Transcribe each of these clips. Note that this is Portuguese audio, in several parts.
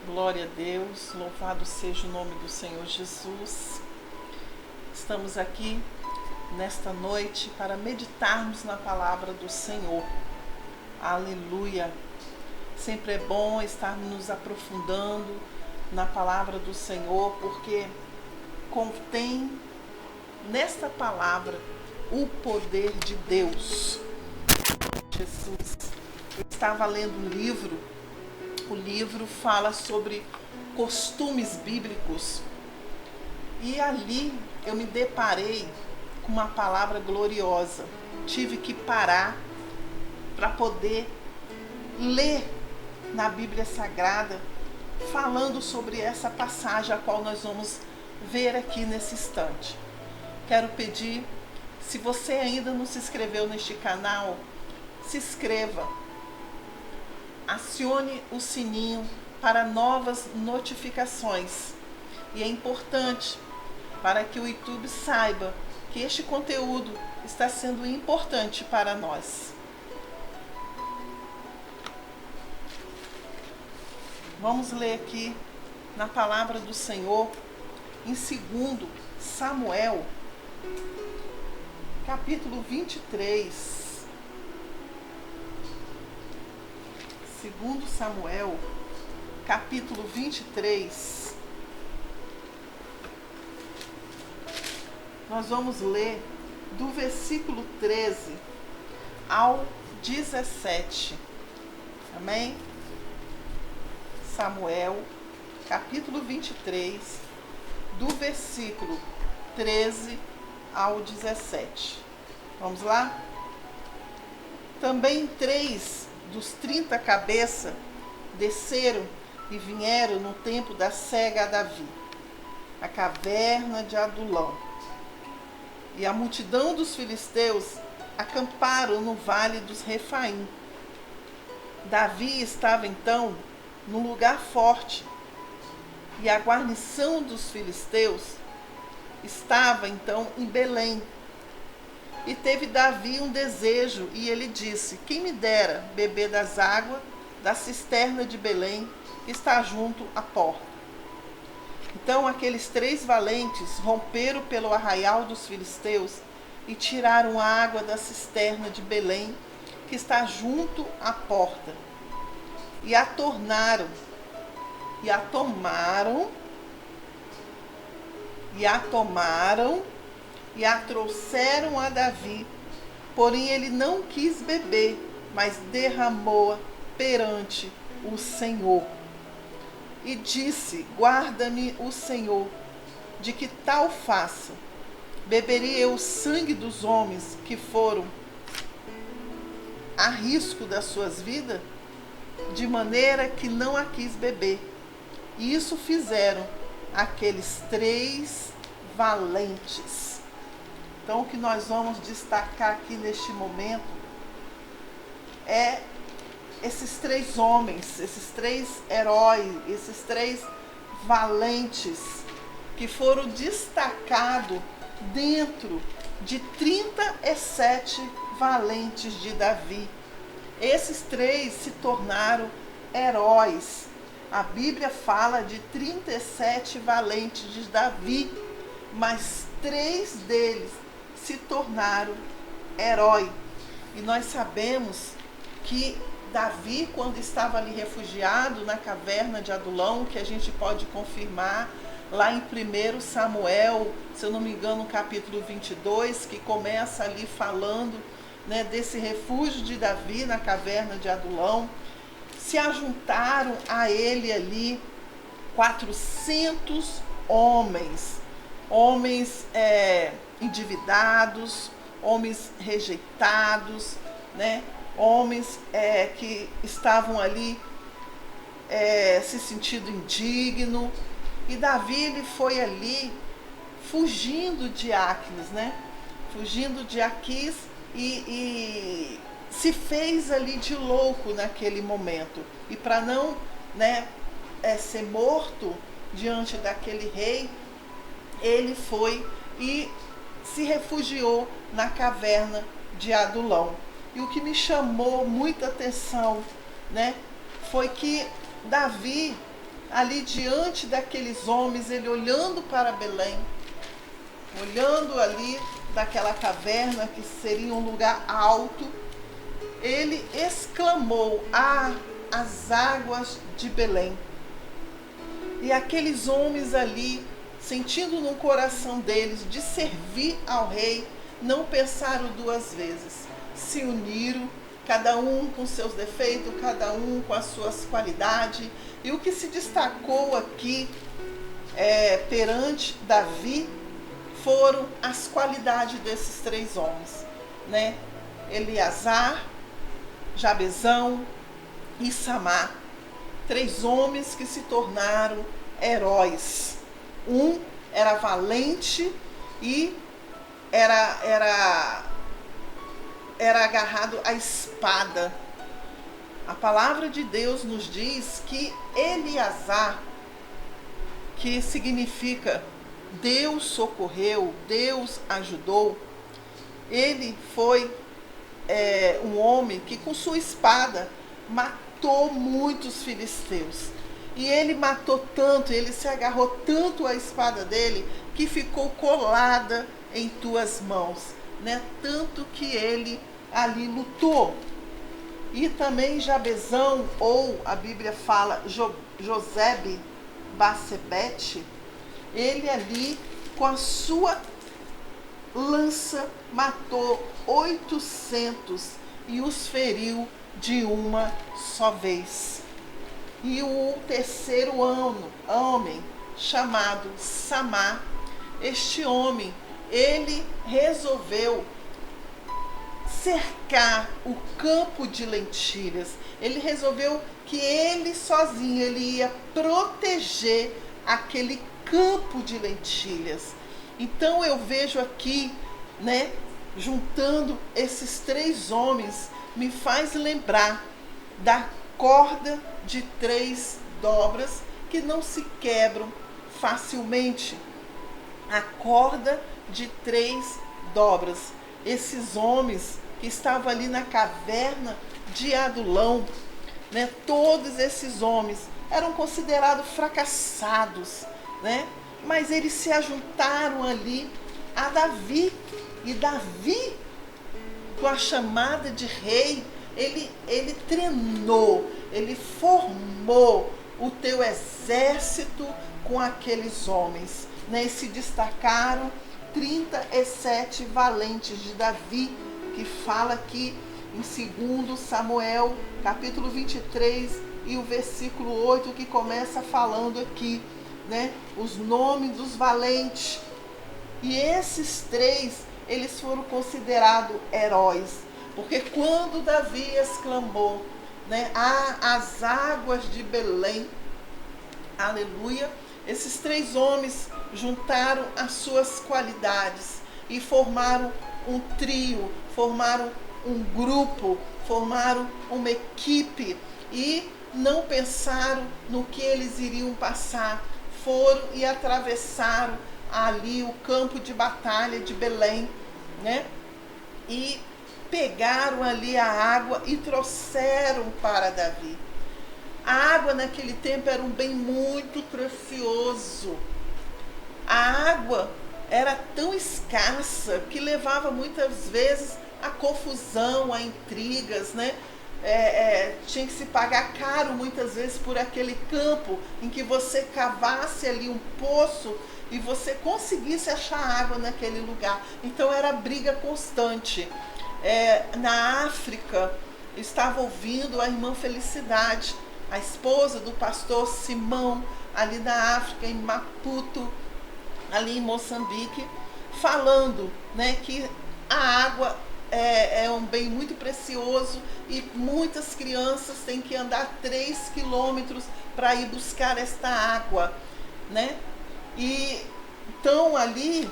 Glória a Deus, louvado seja o nome do Senhor Jesus. Estamos aqui nesta noite para meditarmos na palavra do Senhor. Aleluia! Sempre é bom estar nos aprofundando na palavra do Senhor, porque contém nesta palavra o poder de Deus. Jesus, eu estava lendo um livro. O livro fala sobre costumes bíblicos e ali eu me deparei com uma palavra gloriosa. Tive que parar para poder ler na Bíblia Sagrada, falando sobre essa passagem a qual nós vamos ver aqui nesse instante. Quero pedir, se você ainda não se inscreveu neste canal, se inscreva. Acione o sininho para novas notificações. E é importante para que o YouTube saiba que este conteúdo está sendo importante para nós. Vamos ler aqui na palavra do Senhor em 2 Samuel, capítulo 23. 2 Samuel, capítulo 23, nós vamos ler do versículo 13 ao 17. Amém? Samuel, capítulo 23, do versículo 13 ao 17. Vamos lá? Também 3 dos 30 cabeças desceram e vieram no tempo da cega a Davi, a caverna de Adulão. E a multidão dos filisteus acamparam no vale dos Refaim. Davi estava então num lugar forte, e a guarnição dos filisteus estava então em Belém. E teve Davi um desejo, e ele disse: quem me dera beber das águas da cisterna de Belém, que está junto à porta. Então aqueles 3 valentes romperam pelo arraial dos filisteus e tiraram a água da cisterna de Belém, que está junto à porta, e a tomaram, e a trouxeram a Davi, porém ele não quis beber, mas derramou-a perante o Senhor. E disse: guarda-me o Senhor, de que tal faça. Beberia eu o sangue dos homens que foram a risco das suas vidas? De maneira que não a quis beber. E isso fizeram aqueles 3 valentes. Então, o que nós vamos destacar aqui neste momento é esses 3 homens, esses 3 heróis, esses 3 valentes que foram destacados dentro de 37 valentes de Davi. Esses 3 se tornaram heróis. A Bíblia fala de 37 valentes de Davi, mas 3 deles se tornaram herói. E nós sabemos que Davi, quando estava ali refugiado na caverna de Adulão, que a gente pode confirmar lá em 1 Samuel, se eu não me engano, no capítulo 22, que começa ali falando, né, desse refúgio de Davi na caverna de Adulão, se ajuntaram a ele ali 400 homens endividados, homens rejeitados, né? Homens que estavam ali se sentindo indigno. E Davi, ele foi ali fugindo de Áquis, né? Fugindo de Aquis e se fez ali de louco naquele momento. E para não, né, ser morto diante daquele rei, ele foi e se refugiou na caverna de Adulão. E o que me chamou muita atenção, né, foi que Davi, ali diante daqueles homens, ele olhando para Belém, olhando ali daquela caverna que seria um lugar alto, ele exclamou: "Ah, as águas de Belém". E aqueles homens ali, sentindo no coração deles de servir ao rei, não pensaram duas vezes. Se uniram, cada um com seus defeitos, cada um com as suas qualidades. E o que se destacou aqui perante Davi foram as qualidades desses três homens, né? Eleazar, Jabezão e Samar. Três homens que se tornaram heróis. Um era valente e era agarrado à espada. A palavra de Deus nos diz que Eleazar, que significa Deus socorreu, Deus ajudou, ele foi um homem que com sua espada matou muitos filisteus. E ele matou tanto, ele se agarrou tanto à espada dele, que ficou colada em tuas mãos, né? Tanto que ele ali lutou. E também Jabezão, ou a Bíblia fala Josebe Basebete, ele ali com a sua lança matou 800 e os feriu de uma só vez. E o terceiro homem, chamado Samar, este homem, ele resolveu cercar o campo de lentilhas. Ele resolveu que ele sozinho, ele ia proteger aquele campo de lentilhas. Então eu vejo aqui, né, juntando esses três homens, me faz lembrar da corda de 3 dobras que não se quebram facilmente. A corda de 3 dobras. Esses homens que estavam ali na caverna de Adulão, né, todos esses homens eram considerados fracassados, né? Mas eles se ajuntaram ali a Davi. E Davi, com a chamada de rei, ele treinou, ele formou o teu exército com aqueles homens, né? E se destacaram 37 valentes de Davi, que fala aqui em 2 Samuel, capítulo 23, e o versículo 8, que começa falando aqui, né, os nomes dos valentes. E esses três, eles foram considerados heróis, porque quando Davi exclamou, né, as águas de Belém, aleluia, esses três homens juntaram as suas qualidades e formaram um trio, formaram um grupo, formaram uma equipe e não pensaram no que eles iriam passar. Foram e atravessaram ali o campo de batalha de Belém, né? E pegaram ali a água e trouxeram para Davi. A água naquele tempo era um bem muito precioso. A água era tão escassa que levava muitas vezes a confusão, a intrigas, né? Tinha que se pagar caro muitas vezes por aquele campo em que você cavasse ali um poço e você conseguisse achar água naquele lugar. Então era briga constante. Na África, estava ouvindo a irmã Felicidade, a esposa do pastor Simão, ali na África, em Maputo, ali em Moçambique, falando, né, que a água é um bem muito precioso e muitas crianças têm que andar 3 quilômetros para ir buscar esta água, né? E então ali,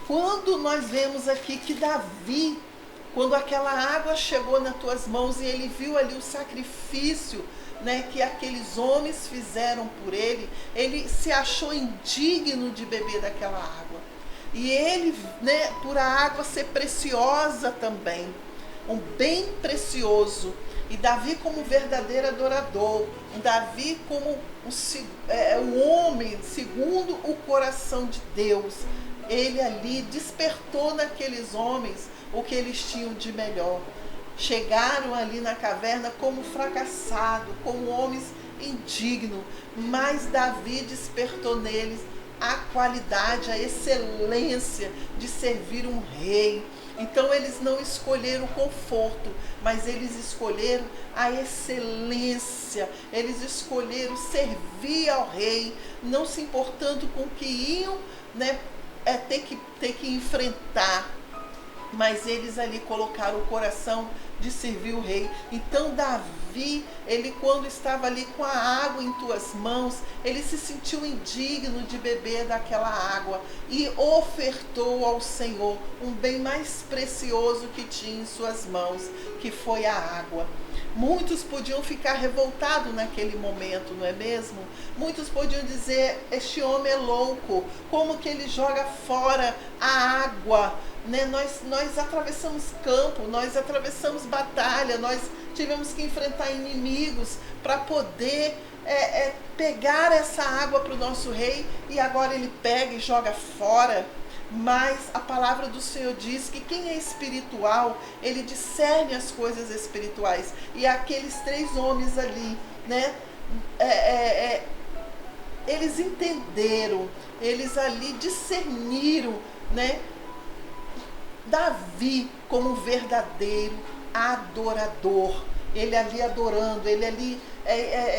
quando nós vemos aqui que Davi, quando aquela água chegou nas tuas mãos e ele viu ali o sacrifício, né, que aqueles homens fizeram por ele, ele se achou indigno de beber daquela água. E ele, né, por a água ser preciosa também, um bem precioso. E Davi como verdadeiro adorador, Davi como um homem segundo o coração de Deus, ele ali despertou naqueles homens o que eles tinham de melhor. Chegaram ali na caverna como fracassados, como homens indignos, mas Davi despertou neles a qualidade, a excelência de servir um rei. Então eles não escolheram o conforto, mas eles escolheram a excelência, eles escolheram servir ao rei, não se importando com o que iam, né, ter que enfrentar, mas eles ali colocaram o coração de servir o rei. Então Davi, ele quando estava ali com a água em tuas mãos, ele se sentiu indigno de beber daquela água e ofertou ao Senhor um bem mais precioso que tinha em suas mãos, que foi a água. Muitos podiam ficar revoltados naquele momento, não é mesmo? Muitos podiam dizer, este homem é louco, como que ele joga fora a água? Né? Nós atravessamos campo, nós atravessamos batalha, nós tivemos que enfrentar inimigos para poder pegar essa água para o nosso rei, e agora ele pega e joga fora. Mas a palavra do Senhor diz que quem é espiritual, ele discerne as coisas espirituais. E aqueles 3 homens ali, né, eles entenderam, eles ali discerniram, né, Davi como um verdadeiro adorador. Ele ali adorando, ele ali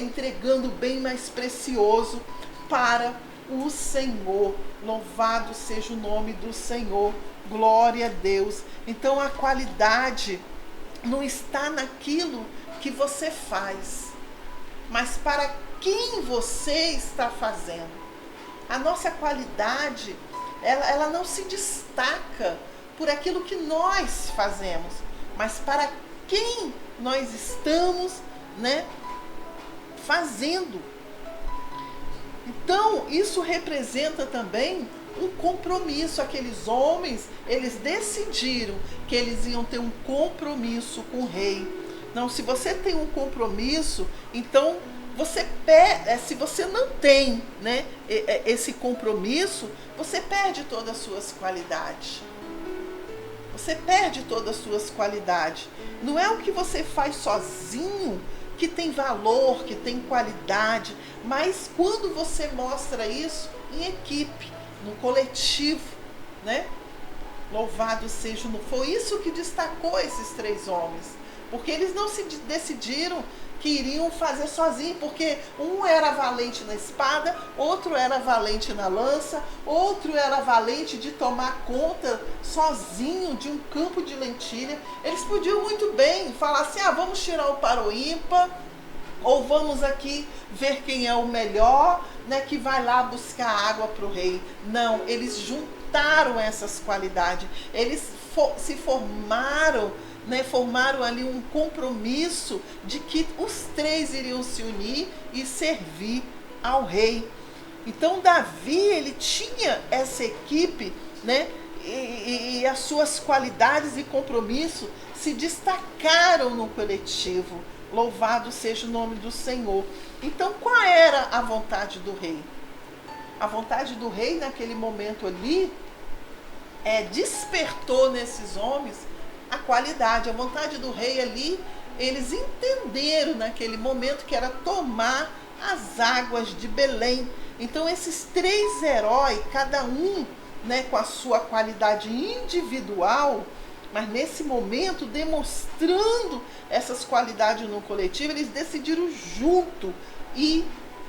entregando o bem mais precioso para o Senhor. Louvado seja o nome do Senhor, glória a Deus. Então a qualidade não está naquilo que você faz, mas para quem você está fazendo. A nossa qualidade, ela não se destaca por aquilo que nós fazemos, mas para quem nós estamos, né, fazendo. Então, isso representa também um compromisso. Aqueles homens, eles decidiram que eles iam ter um compromisso com o rei. Não, se você tem um compromisso, então se você não tem, né, esse compromisso, você perde todas as suas qualidades. Você perde todas as suas qualidades. Não é o que você faz sozinho que tem valor, que tem qualidade, mas quando você mostra isso em equipe, no coletivo, né? Louvado seja, foi isso que destacou esses 3 homens, porque eles não se decidiram que iriam fazer sozinho, porque um era valente na espada, outro era valente na lança, outro era valente de tomar conta sozinho de um campo de lentilha. Eles podiam muito bem falar assim, vamos tirar o par ou ímpar, ou vamos aqui ver quem é o melhor, né, que vai lá buscar água para o rei. Não, eles juntaram essas qualidades, eles se formaram, né, formaram ali um compromisso de que os 3 iriam se unir e servir ao rei. Então Davi, ele tinha essa equipe, né, e as suas qualidades e compromisso se destacaram no coletivo. Louvado seja o nome do Senhor. Então, qual era a vontade do rei? A vontade do rei naquele momento ali despertou nesses homens a qualidade. A vontade do rei ali, eles entenderam naquele momento que era tomar as águas de Belém. Então esses 3 heróis, cada um, né, com a sua qualidade individual, mas nesse momento demonstrando essas qualidades no coletivo, eles decidiram junto ir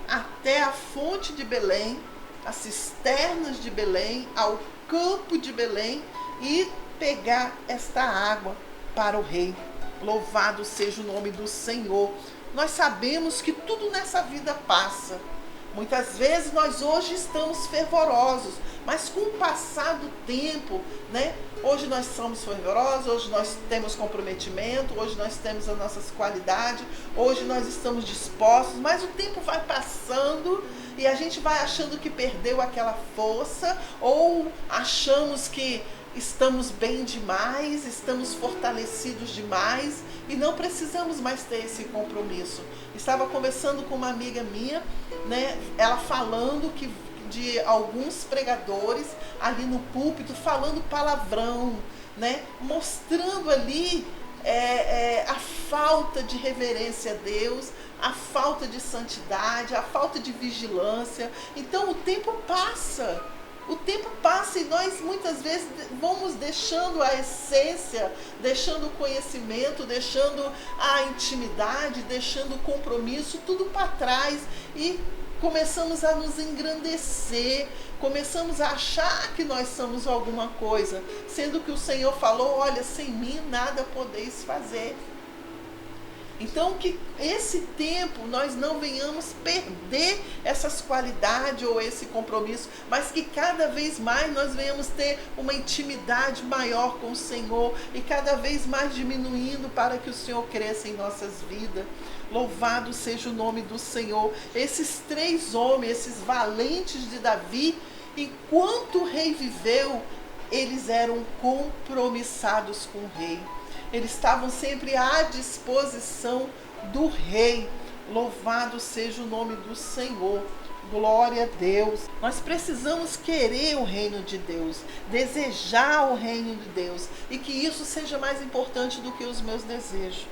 até a fonte de Belém, as cisternas de Belém, ao campo de Belém, e pegar esta água para o rei. Louvado seja o nome do Senhor. Nós sabemos que tudo nessa vida passa. Muitas vezes nós hoje estamos fervorosos, mas com o passar do tempo, né? Hoje nós somos fervorosos, hoje nós temos comprometimento, hoje nós temos as nossas qualidades, hoje nós estamos dispostos, mas o tempo vai passando e a gente vai achando que perdeu aquela força, ou achamos que estamos bem demais, estamos fortalecidos demais e não precisamos mais ter esse compromisso. Estava conversando com uma amiga minha, né, ela falando que de alguns pregadores ali no púlpito falando palavrão, né, mostrando ali a falta de reverência a Deus, a falta de santidade, a falta de vigilância. Então o tempo passa e nós muitas vezes vamos deixando a essência, deixando o conhecimento, deixando a intimidade, deixando o compromisso, tudo para trás e começamos a nos engrandecer, começamos a achar que nós somos alguma coisa, sendo que o Senhor falou, olha, sem mim nada podeis fazer. Então que esse tempo nós não venhamos perder essas qualidades ou esse compromisso, mas que cada vez mais nós venhamos ter uma intimidade maior com o Senhor e cada vez mais diminuindo para que o Senhor cresça em nossas vidas. Louvado seja o nome do Senhor. Esses 3 homens, esses valentes de Davi, enquanto o rei viveu, eles eram compromissados com o rei. Eles estavam sempre à disposição do rei. Louvado seja o nome do Senhor. Glória a Deus. Nós precisamos querer o reino de Deus, desejar o reino de Deus, e que isso seja mais importante do que os meus desejos.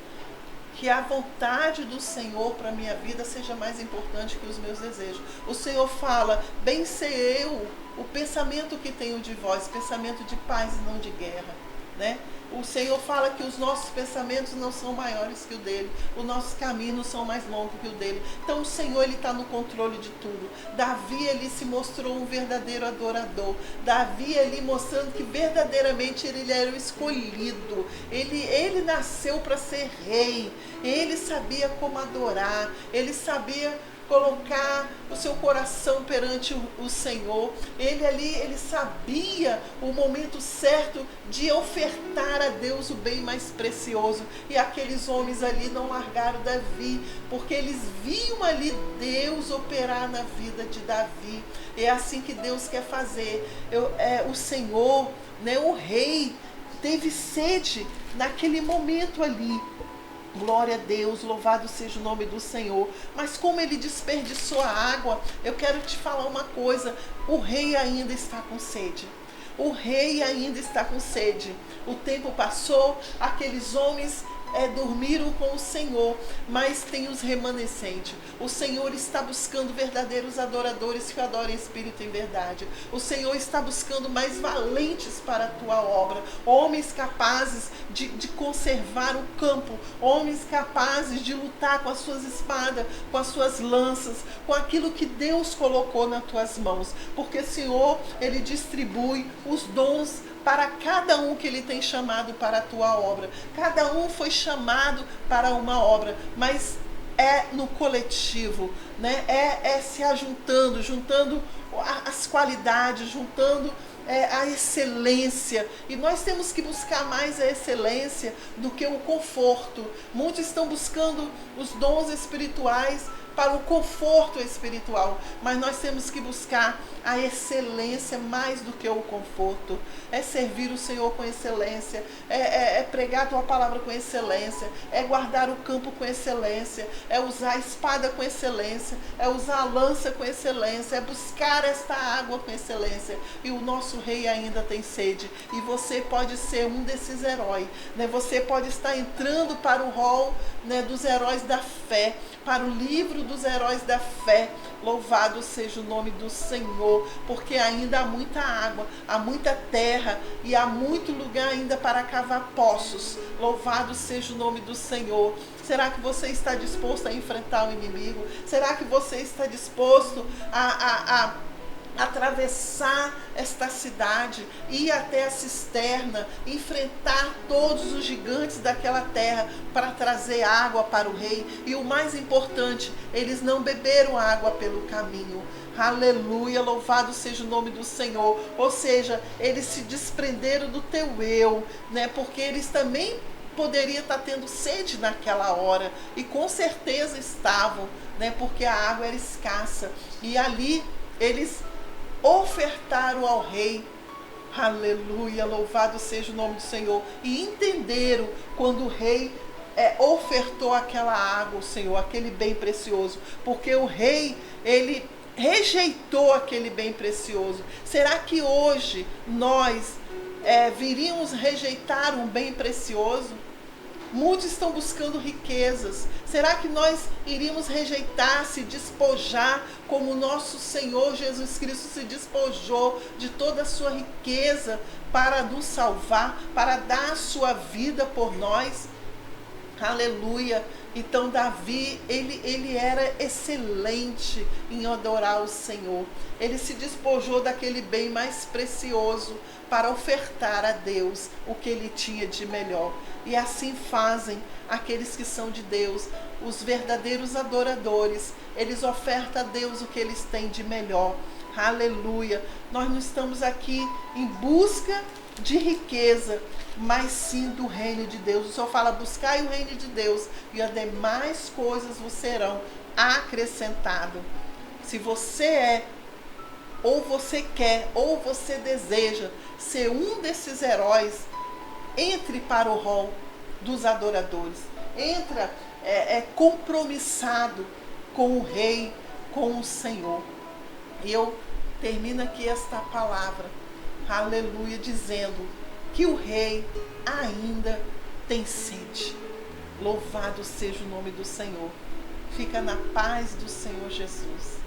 Que a vontade do Senhor para a minha vida seja mais importante que os meus desejos. O Senhor fala, bem sei eu o pensamento que tenho de vós, pensamento de paz e não de guerra, né? O Senhor fala que os nossos pensamentos não são maiores que o dele, os nossos caminhos são mais longos que o dele. Então o Senhor, ele está no controle de tudo. Davi, ele se mostrou um verdadeiro adorador. Davi, ele mostrando que verdadeiramente ele era o escolhido. Ele nasceu para ser rei. Ele sabia como adorar. Ele sabia colocar o seu coração perante o Senhor. Ele sabia o momento certo de ofertar a Deus o bem mais precioso. E aqueles homens ali não largaram Davi, porque eles viam ali Deus operar na vida de Davi. É assim que Deus quer fazer. O Senhor, né, o rei, teve sede naquele momento ali. Glória a Deus, louvado seja o nome do Senhor. Mas como ele desperdiçou a água, eu quero te falar uma coisa, o rei ainda está com sede. O rei ainda está com sede. O tempo passou, aqueles homens dormiram com o Senhor, mas tem os remanescentes. O Senhor está buscando verdadeiros adoradores que adorem espírito em verdade. O Senhor está buscando mais valentes para a tua obra, homens capazes de conservar o campo, homens capazes de lutar com as suas espadas, com as suas lanças, com aquilo que Deus colocou nas tuas mãos, porque o Senhor, ele distribui os dons para cada um que ele tem chamado para a tua obra. Cada um foi chamado para uma obra, mas é no coletivo, né? É se ajuntando, juntando as qualidades, juntando a excelência. E nós temos que buscar mais a excelência do que o conforto. Muitos estão buscando os dons espirituais para o conforto espiritual, mas nós temos que buscar a excelência mais do que o conforto. É servir o Senhor com excelência, é pregar a tua palavra com excelência, é guardar o campo com excelência, é usar a espada com excelência, é usar a lança com excelência, é buscar esta água com excelência. E o nosso rei ainda tem sede, e você pode ser um desses heróis, né? Você pode estar entrando para o rol, né, dos heróis da fé, para o livro dos heróis da fé. Louvado seja o nome do Senhor, porque ainda há muita água, há muita terra e há muito lugar ainda para cavar poços. Louvado seja o nome do Senhor. Será que você está disposto a enfrentar o inimigo? Será que você está disposto a atravessar esta cidade, ir até a cisterna, enfrentar todos os gigantes daquela terra para trazer água para o rei? E o mais importante, eles não beberam água pelo caminho. Aleluia, louvado seja o nome do Senhor. Ou seja, eles se desprenderam do teu eu, né? Porque eles também poderiam estar tendo sede naquela hora, e com certeza estavam, né? Porque a água era escassa, e ali eles ofertaram ao rei. Aleluia, louvado seja o nome do Senhor. E entenderam quando o rei ofertou aquela água, o Senhor, aquele bem precioso. Porque o rei, ele rejeitou aquele bem precioso. Será que hoje nós viríamos rejeitar um bem precioso? Muitos estão buscando riquezas. Será que nós iríamos rejeitar, se despojar, como o nosso Senhor Jesus Cristo se despojou de toda a sua riqueza para nos salvar, para dar a sua vida por nós? Aleluia! Então Davi, ele era excelente em adorar o Senhor. Ele se despojou daquele bem mais precioso para ofertar a Deus o que ele tinha de melhor. E assim fazem aqueles que são de Deus, os verdadeiros adoradores. Eles ofertam a Deus o que eles têm de melhor. Aleluia! Nós não estamos aqui em busca de riqueza, mas sim do reino de Deus. O Senhor fala: buscai o reino de Deus e as demais coisas vos serão acrescentadas. Se você ou você quer, ou você deseja ser um desses heróis, entre para o rol dos adoradores. Entra compromissado com o Rei, com o Senhor. E eu termino aqui esta palavra, aleluia, dizendo que o Rei ainda tem sede. Louvado seja o nome do Senhor. Fica na paz do Senhor Jesus.